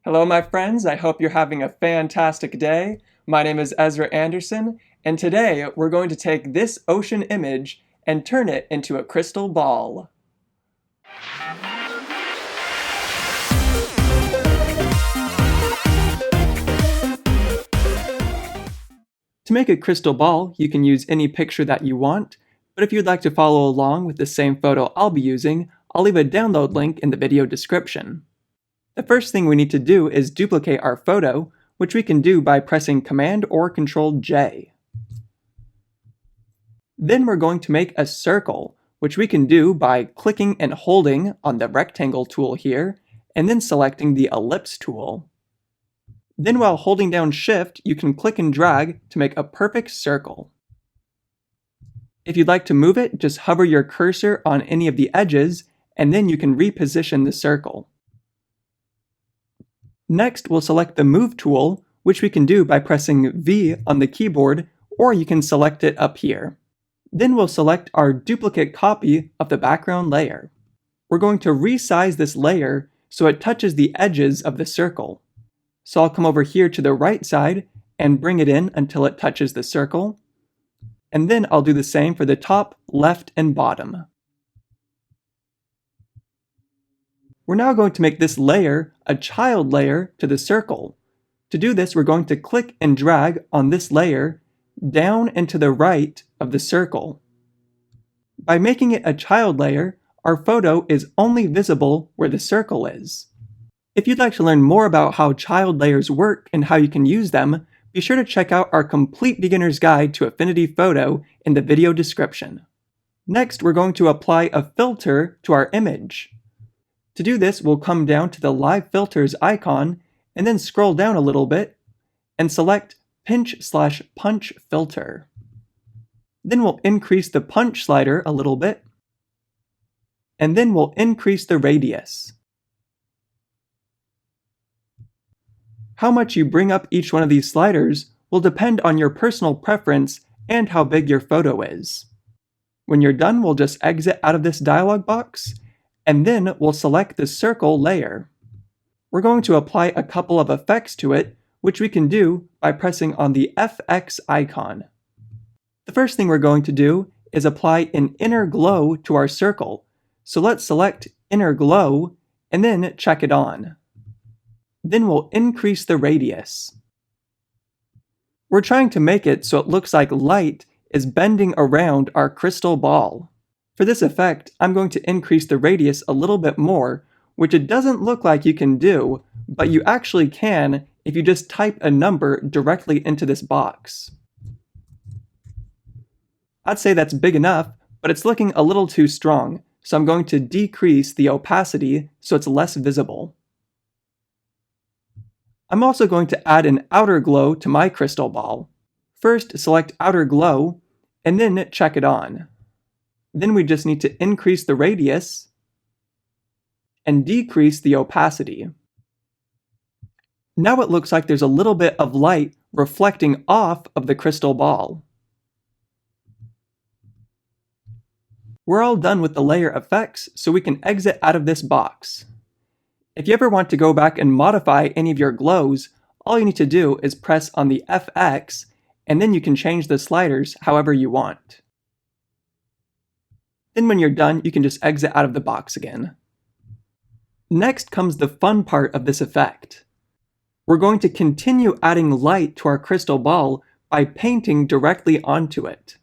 Hello, my friends. I hope you're having a fantastic day. My name is Ezra Anderson, and today we're going to take this ocean image and turn it into a crystal ball. To make a crystal ball, you can use any picture that you want, but if you'd like to follow along with the same photo I'll be using, I'll leave a download link in the video description. The first thing we need to do is duplicate our photo, which we can do by pressing Command or Control J. Then we're going to make a circle, which we can do by clicking and holding on the rectangle tool here, and then selecting the ellipse tool. Then while holding down Shift, you can click and drag to make a perfect circle. If you'd like to move it, just hover your cursor on any of the edges, and then you can reposition the circle. Next, we'll select the Move tool, which we can do by pressing V on the keyboard, or you can select it up here. Then we'll select our duplicate copy of the background layer. We're going to resize this layer so it touches the edges of the circle. So I'll come over here to the right side and bring it in until it touches the circle. And then I'll do the same for the top, left, and bottom. We're now going to make this layer a child layer to the circle. To do this, we're going to click and drag on this layer down and to the right of the circle. By making it a child layer, our photo is only visible where the circle is. If you'd like to learn more about how child layers work and how you can use them, be sure to check out our complete beginner's guide to Affinity Photo in the video description. Next, we're going to apply a filter to our image. To do this, we'll come down to the Live Filters icon and then scroll down a little bit and select Pinch/Punch Filter. Then we'll increase the punch slider a little bit, and then we'll increase the radius. How much you bring up each one of these sliders will depend on your personal preference and how big your photo is. When you're done, we'll just exit out of this dialog box, and then we'll select the circle layer. We're going to apply a couple of effects to it, which we can do by pressing on the FX icon. The first thing we're going to do is apply an inner glow to our circle. So let's select Inner Glow and then check it on. Then we'll increase the radius. We're trying to make it so it looks like light is bending around our crystal ball. For this effect, I'm going to increase the radius a little bit more, which it doesn't look like you can do, but you actually can if you just type a number directly into this box. I'd say that's big enough, but it's looking a little too strong, so I'm going to decrease the opacity so it's less visible. I'm also going to add an outer glow to my crystal ball. First, select Outer Glow, and then check it on. Then we just need to increase the radius and decrease the opacity. Now it looks like there's a little bit of light reflecting off of the crystal ball. We're all done with the layer effects, so we can exit out of this box. If you ever want to go back and modify any of your glows, all you need to do is press on the FX, and then you can change the sliders however you want. Then when you're done, you can just exit out of the box again. Next comes the fun part of this effect. We're going to continue adding light to our crystal ball by painting directly onto it.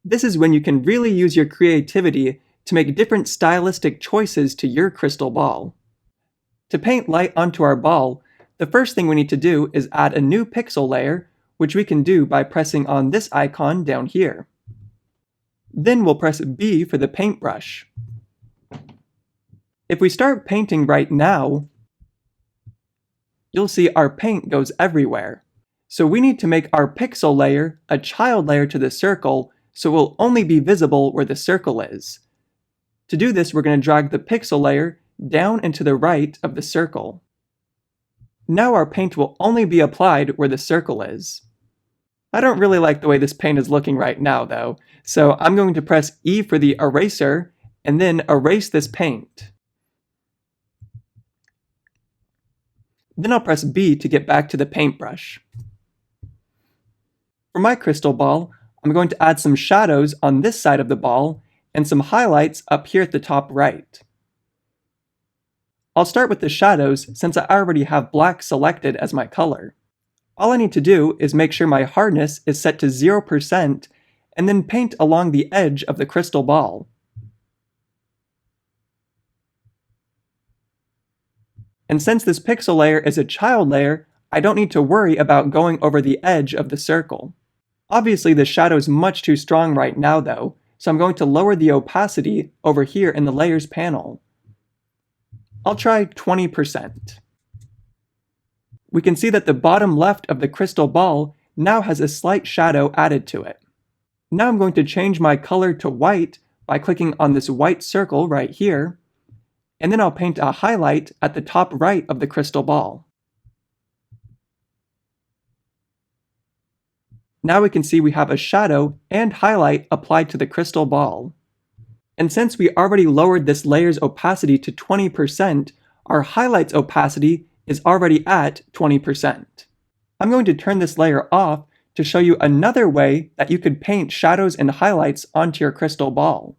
This is when you can really use your creativity to make different stylistic choices to your crystal ball. To paint light onto our ball, the first thing we need to do is add a new pixel layer, which we can do by pressing on this icon down here. Then we'll press B for the paintbrush. If we start painting right now, you'll see our paint goes everywhere. So we need to make our pixel layer a child layer to the circle so it will only be visible where the circle is. To do this, we're going to drag the pixel layer down and to the right of the circle. Now our paint will only be applied where the circle is. I don't really like the way this paint is looking right now though, so I'm going to press E for the eraser and then erase this paint. Then I'll press B to get back to the paintbrush. For my crystal ball, I'm going to add some shadows on this side of the ball and some highlights up here at the top right. I'll start with the shadows since I already have black selected as my color. All I need to do is make sure my hardness is set to 0% and then paint along the edge of the crystal ball. And since this pixel layer is a child layer, I don't need to worry about going over the edge of the circle. Obviously the shadow is much too strong right now though, so I'm going to lower the opacity over here in the layers panel. I'll try 20%. We can see that the bottom left of the crystal ball now has a slight shadow added to it. Now I'm going to change my color to white by clicking on this white circle right here, and then I'll paint a highlight at the top right of the crystal ball. Now we can see we have a shadow and highlight applied to the crystal ball. And since we already lowered this layer's opacity to 20%, our highlight's opacity is already at 20%. I'm going to turn this layer off to show you another way that you could paint shadows and highlights onto your crystal ball.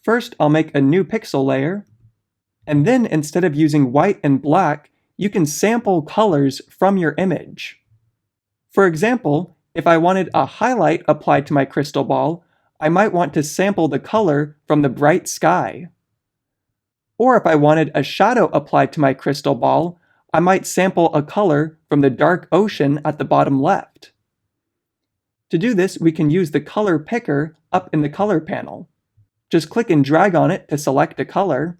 First, I'll make a new pixel layer, and then instead of using white and black, you can sample colors from your image. For example, if I wanted a highlight applied to my crystal ball, I might want to sample the color from the bright sky. Or if I wanted a shadow applied to my crystal ball, I might sample a color from the dark ocean at the bottom left. To do this, we can use the color picker up in the color panel. Just click and drag on it to select a color,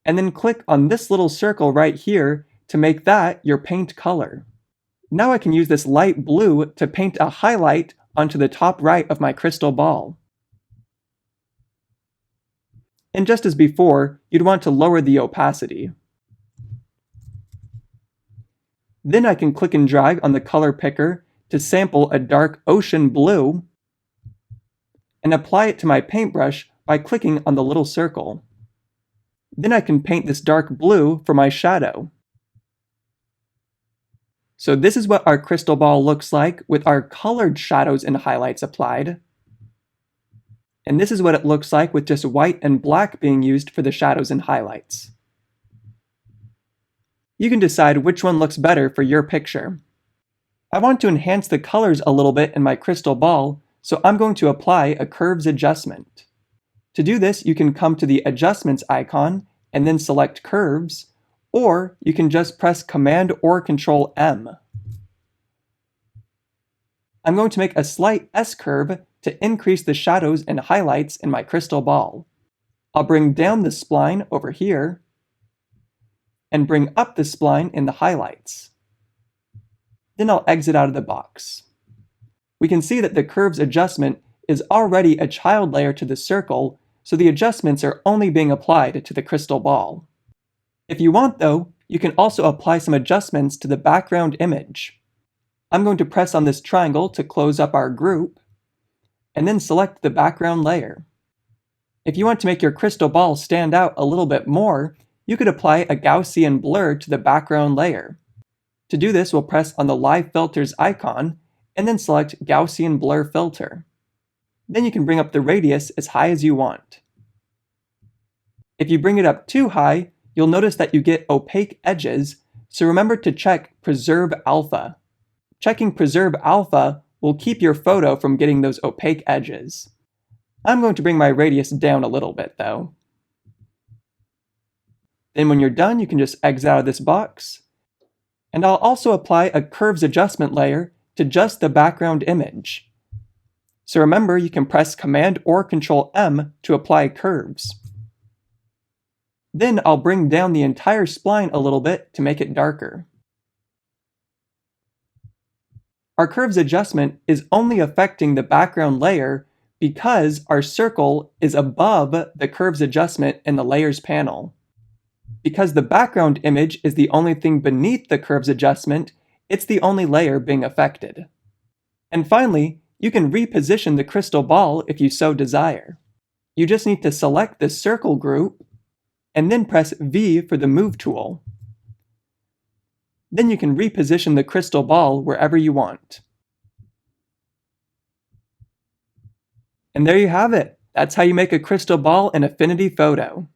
and then click on this little circle right here to make that your paint color. Now I can use this light blue to paint a highlight onto the top right of my crystal ball. And just as before, you'd want to lower the opacity. Then I can click and drag on the color picker to sample a dark ocean blue and apply it to my paintbrush by clicking on the little circle. Then I can paint this dark blue for my shadow. So this is what our crystal ball looks like with our colored shadows and highlights applied. And this is what it looks like with just white and black being used for the shadows and highlights. You can decide which one looks better for your picture. I want to enhance the colors a little bit in my crystal ball, so I'm going to apply a curves adjustment. To do this, you can come to the adjustments icon and then select curves, or you can just press Command or Control M. I'm going to make a slight S-curve to increase the shadows and highlights in my crystal ball. I'll bring down the spline over here, and bring up the spline in the highlights. Then I'll exit out of the box. We can see that the curves adjustment is already a child layer to the circle, so the adjustments are only being applied to the crystal ball. If you want though, you can also apply some adjustments to the background image. I'm going to press on this triangle to close up our group, and then select the background layer. If you want to make your crystal ball stand out a little bit more, you could apply a Gaussian blur to the background layer. To do this, we'll press on the Live Filters icon, and then select Gaussian Blur Filter. Then you can bring up the radius as high as you want. If you bring it up too high, you'll notice that you get opaque edges, so remember to check Preserve Alpha. Checking Preserve Alpha will keep your photo from getting those opaque edges. I'm going to bring my radius down a little bit though. Then when you're done, you can just exit out of this box. And I'll also apply a curves adjustment layer to just the background image. So remember, you can press Command or Control M to apply curves. Then I'll bring down the entire spline a little bit to make it darker. Our curves adjustment is only affecting the background layer because our circle is above the curves adjustment in the layers panel. Because the background image is the only thing beneath the curves adjustment, it's the only layer being affected. And finally, you can reposition the crystal ball if you so desire. You just need to select the circle group, and then press V for the Move tool. Then you can reposition the crystal ball wherever you want. And there you have it. That's how you make a crystal ball in Affinity Photo.